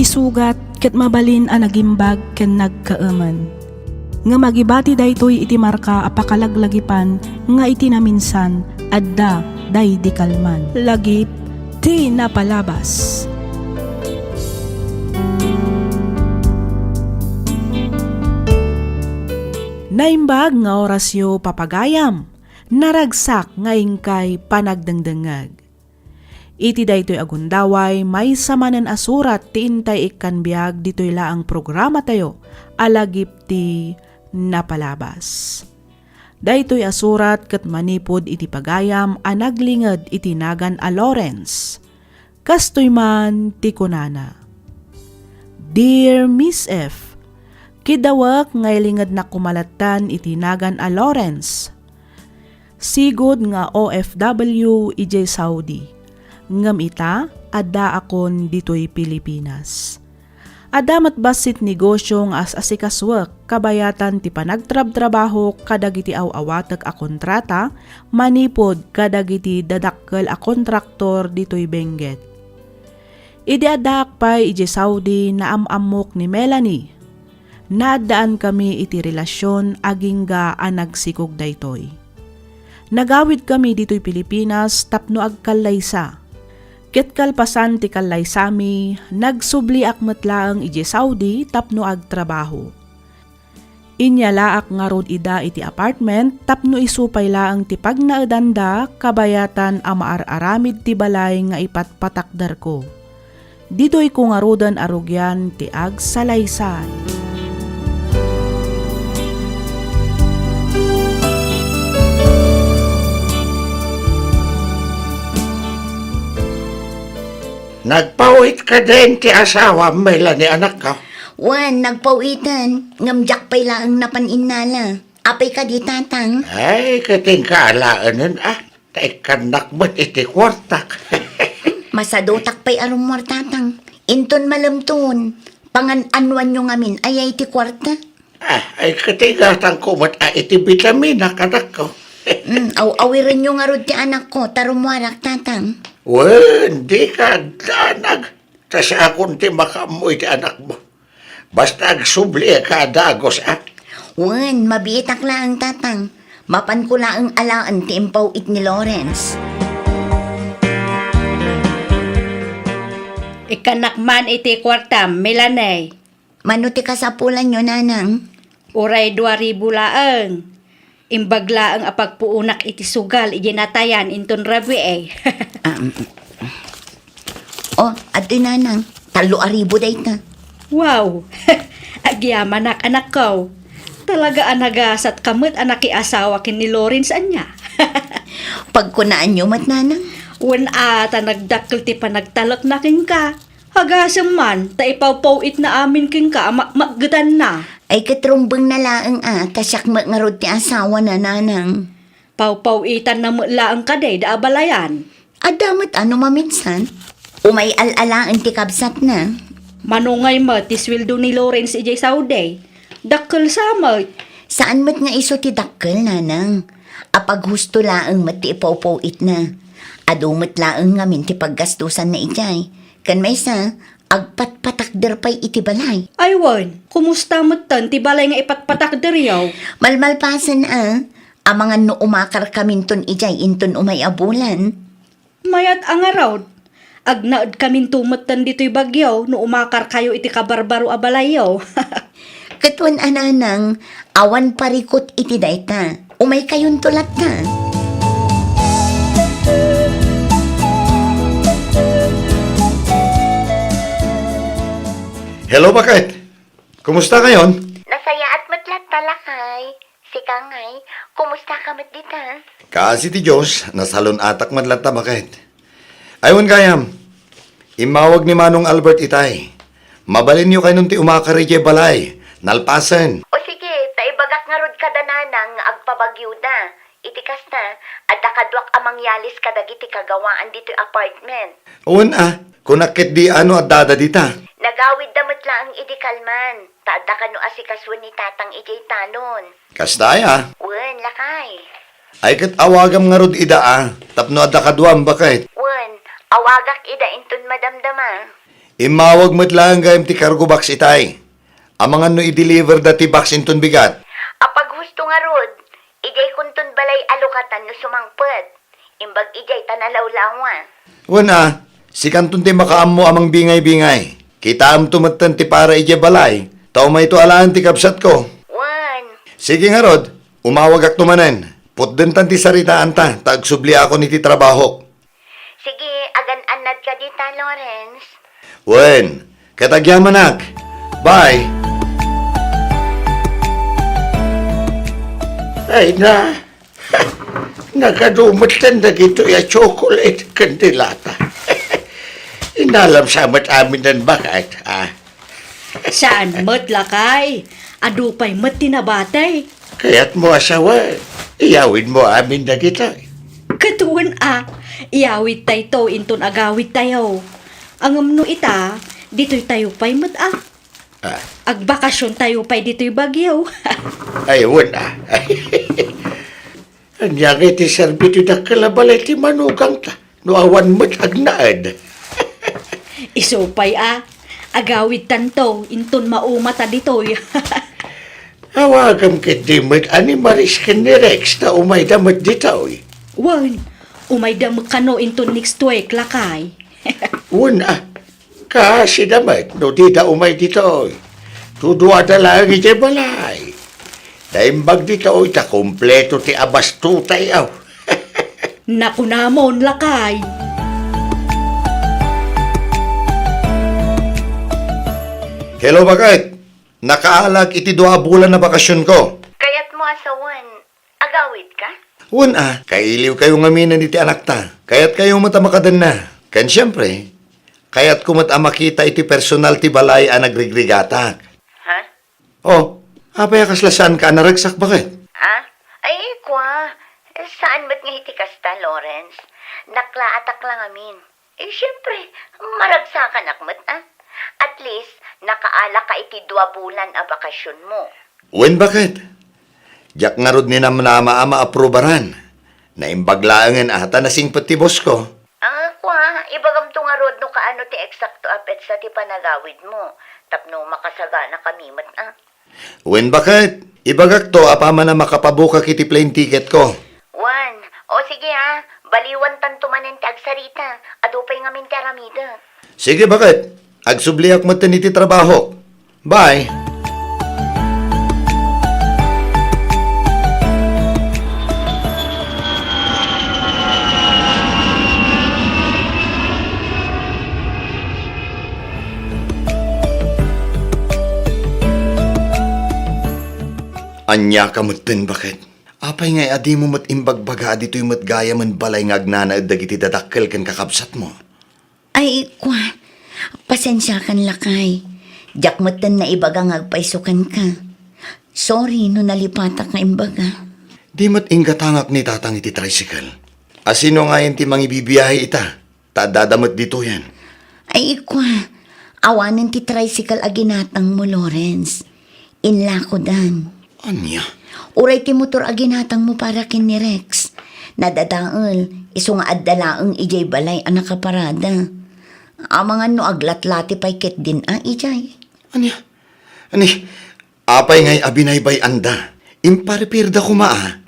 isugat ket mabalin a nagimbag ken nagkaaman. Nga magibati daytoy iti marka apakalaglagipan nga iti naminsan adda day di kalman. Lagip ti napalabas. Naimbag nga orasyo papagayam, naragsak nga ingkay panagdengdengag. Iti daytoy agundaway may samanen asurat ti intay ikkanbiag ditoy laang programa tayo alagip ti napalabas. Daytoy asurat ket manipod iti pagayam a naglinged iti nagan a Lawrence. Kastoy man ti kunana. Dear Miss F, kidawak ngay linged na kumalatan iti nagan a Lawrence. Sigod nga OFW ijay Saudi. Ngam ita, adda akon ditoy Pilipinas. Adamat basit negosyo nga as asikaswak kabayatan ti panagtrab-trabaho kadagiti aw-awatag a kontrata, manipod kadagiti dadakkel a kontraktor ditoy Benguet. Idi adak pay iji Saudi na amamok ni Melanie. Naadaan kami iti relasyon agingga a nagsikog daytoy. Nagawid kami ditoy Pilipinas tapno agkallaysa. Ket kalpasan ti kallaysami, nagsubli akmetlaang iji Saudi tapno agtrabaho. Inyalaak nga rod ida iti apartment tapno isupay laang ti pagnaedanda kabayatan a maararamid ti balay nga ipatpatakder ko. Ditoy ko nga rodan arugyan ti agsalaysay. Nagpawit ka din ti asawa, Melanie, anak ka. Wan, nagpawitan. Ngamjak pa'y laang napaninala. Apay ka di tatang. Ay, kating kaalaanan Taikanak mo't iti kwartak. Masadotak pa'y arumor tatang. Inton malamton. Pangan-anwan nyo ngamin ayay ti kwarta. Ay, katingatan ko mo't iti vitamina, anak ko. Aw-awirin nyo nga rod ti anak ko. Tarumwarak tatang. Hindi ka danag. Tas akong ti makamoy ti anak mo. Basta agsubli ka dagos, Wan, mabiitak lang tatang. Mapan ko laang alaan ti impawit ni Lawrence. Ikanak man iti kwartam, Melanie. Mano ti kasapulan nyo, nanang? Uray 2,000 laeng. Imbagla ang apagpuunak iti sugal ijinatayan inton rabi Ato nanang. 3,000 day ta. Wow! Agyaman anak ko. Talaga anagasat kamot anak asawa kin ni Lawrence anya. Pagkunaan nyo, mat nanang? Wan ata nagdakkel ti panagtalak na kin ka. Hagasam man, ta ipawpawit na amin kin ka, magdan na. Ay katrumbang na laang kasyak ngarod ti asawa na nanang. Pawpawitan na mula ang kaday da abalayan. Adamat ano maminsan? Umay alalaan ti kabsat na. Manungay mo, tiswildo ni Lawrence ijay Saudi. Dakkel samot. Saan mat nga iso ti dakkel, nanang? Apag husto laang mat ti ipawpawit na. Adumat laang ngamin ti paggastusan na ijay. Kan may sa, agpatpatakder pa'y iti balay. Aywan, kumusta mo tan, ti balay nga ipatpatakder yaw? Malmalpasan amangan no umakar kaminton ijay inton umay abulan. Mayat ang araw. Agnaad kamin tumatan dito'y bagyaw no umakar kayo iti kabarbaro abalayaw. Katwan ananang, awan parikot iti dayta. Umay kayon tulat ta. Hello, bakit? Kumusta ngayon? Nasaya at matlat talakay. Si Kangay, kumusta ka mat dita? Kasi ti Diyos, nasalon atak madlata bakit? Ayun kayam, imawag ni Manong Albert itay. Mabalin niyo kayo nung ti umakari jay balay. Nalpasan. O sige, taibagak nga rod kada nanang agpabagyo na. Itikas na, adda kadwak amang yalis kadagiti kagawaan dito apartment. Uwan kunakit di ano at dada dita. Nagawid damot lang ang idikalman. Taadda ka no asikaswan ni tatang ijay tanon. Kastaya. Wen, lakay. Ay kat awagam nga rod ida tapno adda kaduam bakit? Wen, awagak ida inton madamdama. Imawag mo't lang gayam ti cargo box itay. Amangan no i-deliver dati box inton bigat. Apag husto nga rod, ijay kuntun balay alukatan no sumangped. Imbag ijay tanalaw-lawa. Wana, si kanton ti makaam mo amang bingay-bingay. Kita am tumatan ti para ije balay. Tao may ito alaan ti kapsat ko. Wan, Sige nga rod, umawag ak tumanen. Putden tan ti saritaan ta, tagsubli ako ni ti trabaho. sige, agan-anad ka dita, Lawrence. Wen, katagyaman ak. Bye. Ay na, nakadumot na gito ya chocolate kandilata. Inalam sa mat amin ng bakit, ah. Saan mat lakay? Adupay mat tinabatay. Kaya't mo asawa, iyawin mo amin na kita. Katuan iyawit tayo to inton agawit tayo. Ang amno ita, dito'y tayo pa'y mat Ah, Agbakasyon tayo pa'y dito'y bagyaw. ayun ah. Anya nga iti serbito na kalabalay ti manugang ta. Nuawan mo't agnaad. Isupay agawit tanto inton maumata dito'y. Hawagam kit di mo't animaris ken ni Rex na umay damot ditoy. Wan, umay dam kano inton next week lakay. Una, kasi damat, no di da umay ditoy. Tudua da lang iti balay. Daimbag ditoy ta kompleto ti abas tutay aw. Nakunamon lakay. Hello, bakit? Nakaalag iti 2 bulan na bakasyon ko. Kaya't mo asawan, agawit ka? Una, kailiw kayo ngaminan iti anak ta. Kaya't kayo mata makadan na. Kan siyempre, kaya't kumat makita iti personal ti balay ang nagrigrigatak. Ha? Oh, apay kaslasan ka naragsak bakit? Ah? Ay, kwa. Saan ba't nga hitikasta, Lawrence? Naklaatak lang amin. Eh, syempre, maragsakan akmat, At least, nakaala ka iti 2 bulan a bakasyon mo. Wen bakit? Jak nga rod ni na maaprobaran. Naimbaglaangan ata na singpet ti boss ko. Kwa, ibagam to nga rod no kaano ti eksakto apet sa ti panagawid mo. Tapno makasaga na kami mat, Wen bakit? Ibagak to apama na makapabuka kiti plane ticket ko. Wan, o sige baliwan tanto manen ti agsarita. Adupay nga min ti aramida. Sige bakit? Agsubliak mo iti trabaho. Bye. Anya ka mutin bakit? Apay ngay adi mo mat imbagbaga dito'y mat gaya man balay nga agnanaad dagiti dadakkel kan kakabsat mo. Ay, kwa, pasensya kan lakay. Diyak matan na ibaga ngagpaisukan ka. Sorry no nalipatak nga imbaga. Di mat ingatangak ni tatang iti tricycle. Asino nga yan ti mangibibiyahe ita? Tadadamot dito yan. Ay, kwa, awanan ti tricycle aginatang mo, Lawrence. Inla ko dan. Anya? Uray ti motor aginatang mo para kin ni Rex. Nadadaal, iso nga addalaang ijay balay ang nakaparada. Amangan no aglatlati pay ket din ijay. Anya? Ani? Apay ngay abinaybay anda. Imparipirda ko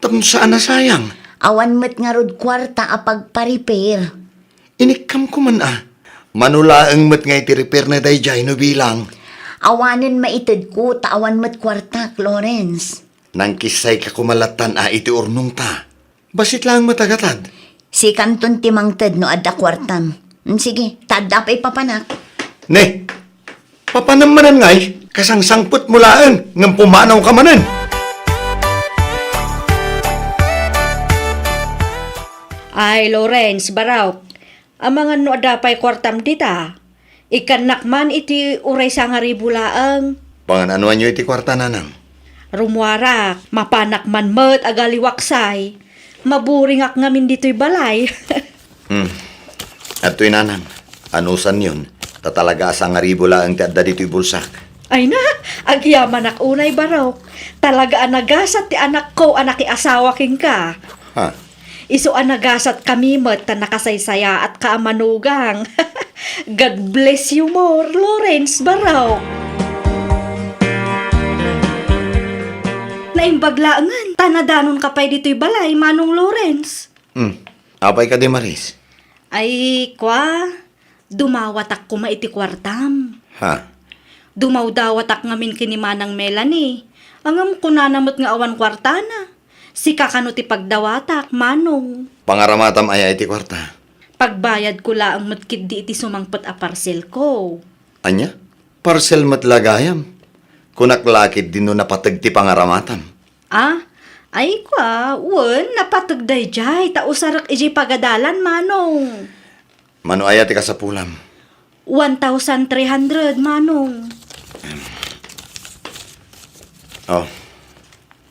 tapno saan na sayang. Awan met nga rod kwarta apag pa-repair. Inikam ko man Manulaang met ngay ti repair na dayjay no bilang. Awanin maited ko, tawan met kwarta, Lawrence. Nang kisay ka kumalatan iti urnong ta. Basit lang matagatad. Si kanton timang ted no adda kwartam. Sige, tadda pa ipapanak. Ne, papanamanan ngay, kasangsangput mulaan, ng pumanaw ka manan. Ay, Lawrence, baraw. Amangan no adapay kwartam dita. Ikanak man iti uray sa nga ribulaang. Pangananuan nyo iti kwarta nanang. Rumwarak, mapanak man mat agaliwaksay. Maburingak ngamin dito'y balay. At to'y nanang, anusan yun, tatalaga sa nga ribula ang tiadda dito'y bulsak. Ay na, agyaman ak unay barok. Talaga anagasat ti anak ko anak asawa king ka. Ha? Iso anagasat kami mat ta nakasaysaya at kaamanugang. God bless you more, Lawrence Baraw. Naimbaglaangan, tanadanon ka pa'y dito'y balay, Manong Lawrence. Apay ka di, Maris. Ay, kwa, dumawatak ko maiti kwartam. Ha? Dumawdawatak ngamin kini Manang Melanie. Angam kunanamot nga awan kwartana. Si kakano ti pagdawatak, Manong. Pangaramatam ay iti kwarta. Pagbayad ko laang matkid di iti sumangpot a parcel ko. Anya? Parcel matlagayam. Kunaklakid din no napatag ti pangaramatam. Ah, ay kwa, napatagday jay, tausarak iji pagadalan, Manong. Mano ay ati ka sa pulam. 1,300, Manong. Oh,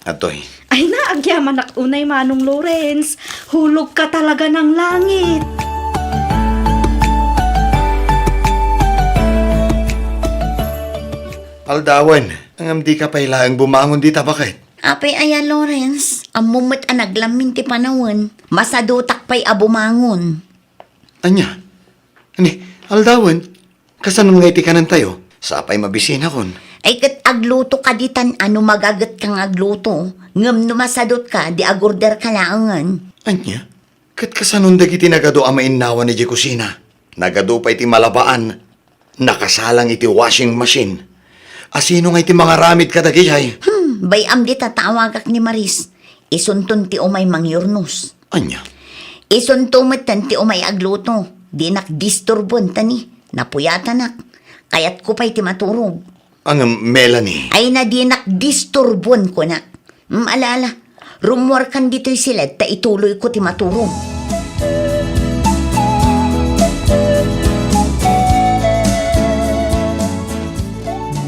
atoy. Ay na, agyaman unay, Manong Lawrence. Hulog ka talaga ng langit. Aldawan, ang di ka pailaang bumangon di bakit? Apay aya, Lawrence. Amumot ang naglamin ti panawon. Masadutak pa'y abumangon. Anya? Ani, aldawan, kasanong nga iti kanan tayo? Sapay mabisina kon. Ay kat agluto ka ditan ano magagat kang agluto. Ngam numasadot ka, di agorder ka laangan. Anya? Kat kasanong dagiti nagado amain nawa ni di kusina. Nagado pa iti malabaan. Nakasalang iti washing machine. Asino nga iti mga ramid kadagijay? Bayam di tatawagak ni Maris. Isuntun ti umay mangyurnos. Anya? Isuntumatan ti umay agluto. Di nakdisturbon tani. Napuyatanak. Kayat ko pa'y ti maturog. Ang Melanie. Ay na di nakdisturbon ko na. Alala, rumor kan dito'y sila ta ituloy ko ti maturog.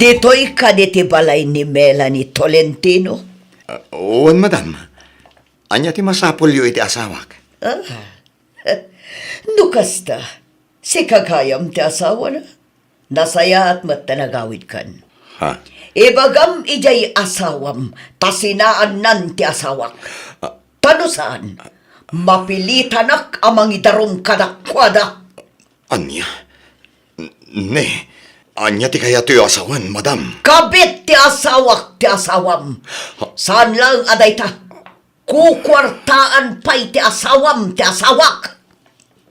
Dito'y kaditi balay ni Melanie Tolentino. Oon, madam. Anya ti masapulyo iti asawak. Nukasta, si kagayam ti asawa na. Nasaya at matanagawid kan. Ha? Ibagam ijay asawam, tasinaan nan ti asawak. Tanusaan, mapilitanak amang idarong kadakwada. Anya? Ne, anya ti kaya ti asawan, madam. Kabit ti asawak ti asawam. Saan lang aday ta? Kukwartaan pa'y ti asawam ti asawak.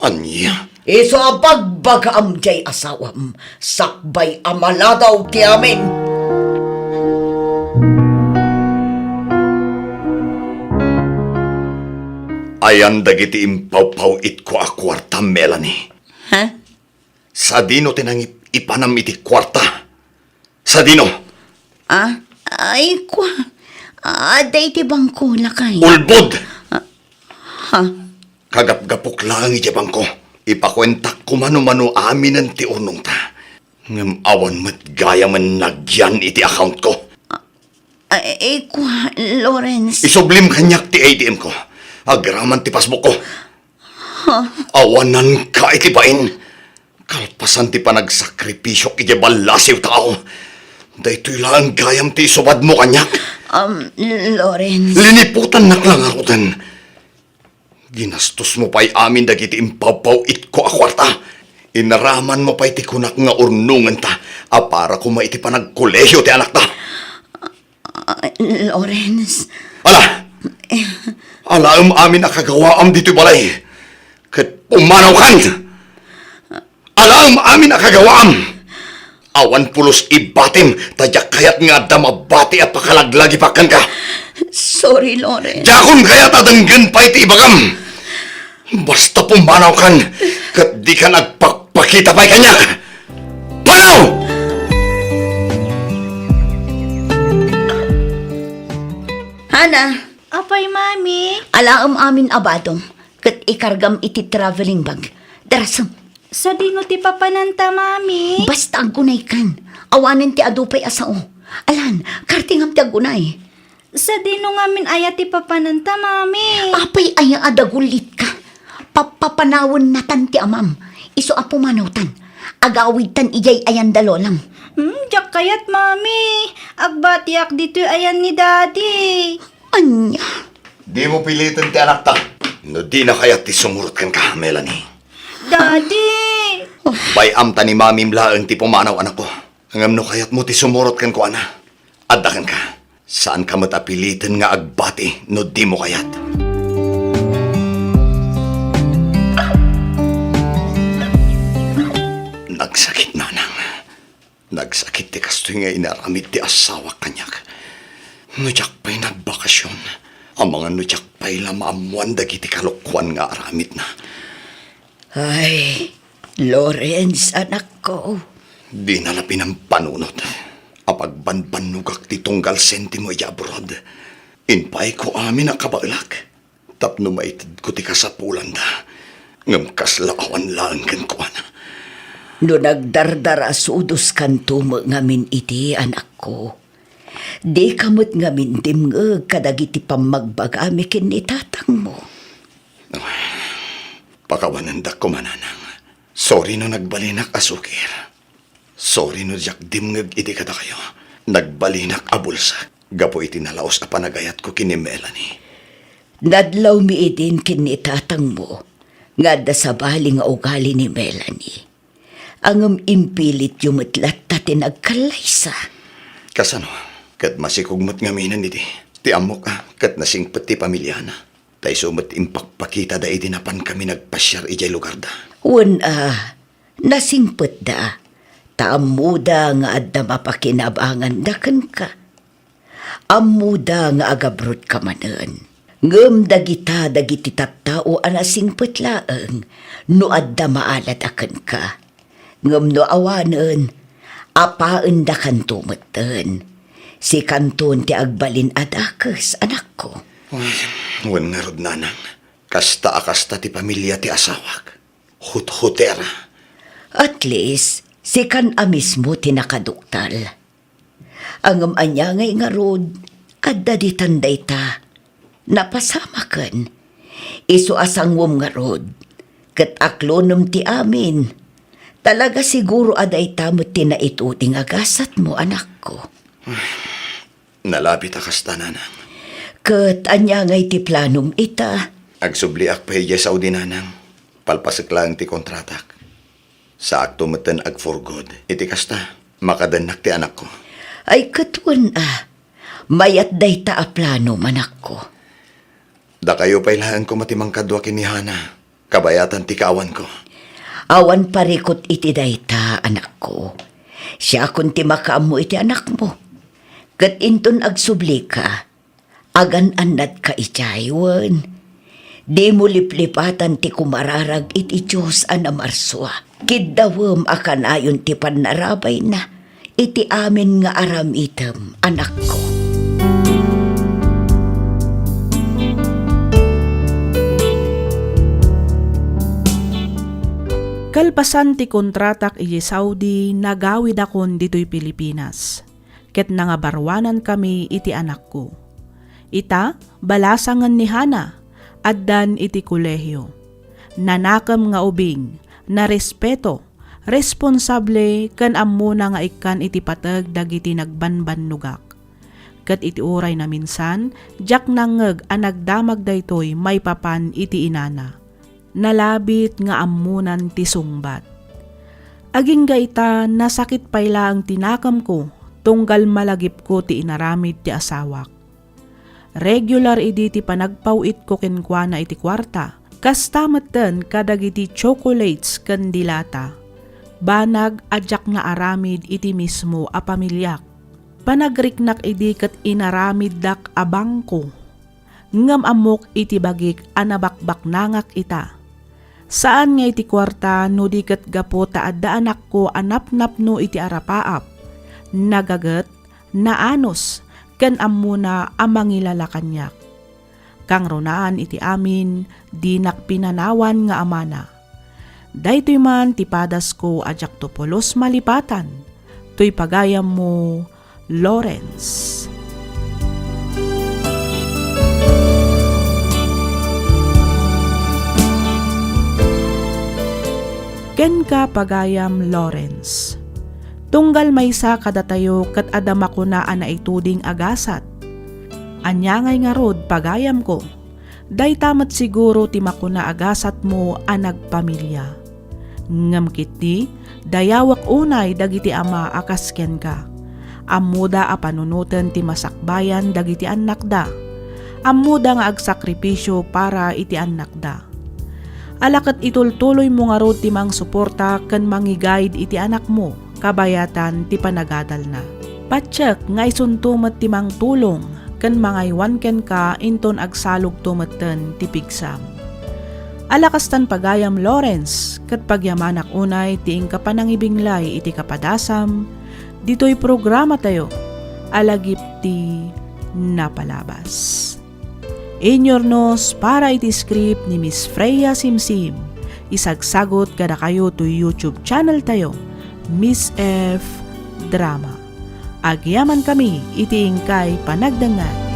Anya? Iso abagbagaam jay asawam. Sakbay amaladaw ti amin. Ayan dagiti impaw-paw it ko a kwarta, Melanie. Ha? Sa dino tinang ipanam iti kwarta. Sa dino? Ay kwa. Aday ti bangko lakay. Ulbod! Ha? Kagap-gapok lang iti bangko. Ipakwentak ko mano-mano amin ang ti urnong ta. Ngam awan mat gaya man nagyan iti account ko. Ay kwa, Lawrence. Isublim kanyak ti ATM ko. Agraman ti passbook ko. Awanan ka iti bain. Kalpasan ti panagsakripisyo iti balasiw tao. Daytoy lang gayam ti subad mo kanyak. Lawrence. Liniputan naklangarutan. Ginastos mo pa'y amin dagiti impapaw it ko a kwarta. Inaraman mo pa'y ti kunak nga urnungan ta. Para ko maiti pa nagkolehiyo ti anak ta. Lawrence. Ala! Alaam amin akagawaam dito'y balay. Kat pumanaw kan! Alaam amin akagawaam! Awan pulos ibatim, tadyak kayat nga damabati at pakalaglagi pakan ka. Sorry, Lawrence. Jakon kayat adanggan pa iti ibagam. Basta pumanaw kan, kat di ka nagpakpakita pa'y kanya. Panaw! Hana, Apay, Mami. alaam amin abadong. Kat ikargam iti traveling bag. Darasam. Sa dino ti papananta, Mami. Basta agunay kan. Awanin ti adupay asao. Alan, kartingam ti agunay. Sa dino ngamin ayat ti papananta, Mami. Apay aya adagulit ka. Papapanawon natan ti amam. Iso apo manawtan. Agawid tan ijay ayan dalolam. Jak kayat, Mami. Agbatiak dito ayan ni Daddy. Anya. Di mo pilitin ti anak ta. No di na kayat ti sumurot kan ka, Melanie. Daddy! Bayam ta ni mamim laeng ti pumanaw anak ko. Ngam no kayat mo ti sumurot kan ko ana. Addakan ka. Saan ka matapilitan nga agbati no di mo kayat? Nagsakit nanang. Nagsakit ti kastoy nga inaramid ti asawa kanyak. Nudyak pa'y nagbakasyon. Ang mga nudyak pa'y lamaamuan dagiti kalukwan nga aramid na. Ay, Lawrence, anak ko. Di nalapin ang panunot. Apag banbanugak ti tunggal sentimo iya abroad. Inpay ko amin ang kabailak. Tapno maitid ko ti kasapulan da. Ngam kaslaawan lang kan ko ana. No nagdardara sudos kanto mo ngamin iti anak ko. Di kamot ngamin dimngeg kadagiti pamagbagami kin itatang mo. Pakawanandak ko mananang. Sorry no nagbalinak asukir. Sorry no jak dimngeg iti kada kayo. Nagbalinak abulsak. Gapo iti nalaos a panagayat ko kini Melanie. Nadlaw mi idin kin itatang mo. Nga da sa bali nga ugali ni Melanie. Angam impilit yumatlat ta tinagkalaysa. Kasano? Kat masikugmat ngaminan iti. Ti amok kat nasingpet ti pamilya na. Tay sumat impakpakita da idinapan kami nagpasyar ijay lugar da. Nasingpet da. Taamuda nga adda mapakinabangan da kan ka. Amuda nga agabrod ka manen. Ngem dagita dagiti tattao anasingpet laeng. No adda maalat akan ka. Ngem no awanen. Apaan da kanto meten. Si kanton ti agbalin adakes anak ko. Wan nga rod nanang. Kasta ti pamilya ti asawak. Hut-hutera. At least, si kan mismo tinakaduktal. Ang amanyangay nga rod, adda di tanday ta. Napasama kan. Isu asangwom nga rod. Kat aklonum ti amin. Talaga siguro aday tamot tinaituting agasat mo anak ko. Nalapit kasta nanang. Kat anyangay ti planom ita. Agsubliak pa hiya Saudi nanang. Palpasik lang ti kontratak. Sa akto meten ag for good. Iti kasta, makadanak ti anak ko. Ay katwan mayat day ta a plano manak ko. Da kayo pa ilahan ko matimang kadwa kini Hana. Kabayatan ti kawan ko. Awan parikot iti day ta anak ko. Siya kun ti makaamo iti anak mo. Kat inton agsubli ka, agan anad ka itaywan. Di mo liplipatan ti kumararag iti Diyos anamarswa. Kiddawam akan ayon ti panarabay na, iti amin nga aram item, anak ko. Kalpasan ti kontratak iji Saudi nagawid akon dito'y Pilipinas. Ket nangabarwanan kami iti anak ko. Ita, balasangan ni Hana, addan iti kolehiyo. Nanakam nga ubing, na respeto, responsable kan ammuna nga ikan iti patag dagiti nagbanbanugak. Ket iti uray na minsan, jak nangeg a nagdamag daytoy may papan iti inana. Nalabit nga ammunan ti sungbat. Aging gaita nasakit payla ang tinakam ko, tunggal malagip ko ti inaramid ti asawak. Regular idi ti panagpawit ko kenkwana iti kwarta, kastamatan kadagiti chocolates ken dilata. Banag adyak nga aramid iti mismo a pamilyak. Panagriknak idi ket inaramid dak abangko. Ngam amok iti bagik anabakbak nangak ita. Saan nga iti kwarta no di ket gapo ta adda anak ko anapnap no iti arapaap. Nagaget, naanos, ken ammuna amangilala kanyak. Kang ronaan iti amin, dinak pinanawan nga amana. Daytoy man tipadas ko ajak to polos malipatan, to'y pagayam mo, Lawrence. Ken ka pagayam Lawrence. Tunggal maysa kadatayo kat adama ko na anaituding agasat. Anyangay nga rod pagayam ko. Day tamat siguro ti makuna agasat mo anag pamilya. Ngam kiti, dayawak unay dagiti ama akasken ka. Ammuda a panunutan ti masakbayan dagiti anak da. Ammuda nga agsakripisyo para iti anak da. Alakat itultuloy mo nga ro ti mang suporta ken mangi-guide iti anak mo kabayatan ti panagadal na. Patsyak nga isuntumet ti mang tulong ken mangaywan ken ka inton agsalog tumetten ti pigsam. Alakastan pagayam Lawrence ket pagyamanak unay ti ingkapanangibinglay iti kapadasam ditoy programa tayo alagip ti napalabas. Inyornos para iti script ni Miss Freya Simsim. Isagsagot kada kayo to YouTube channel tayo, Miss F Drama. Agyaman kami iti ingkay panagdangan.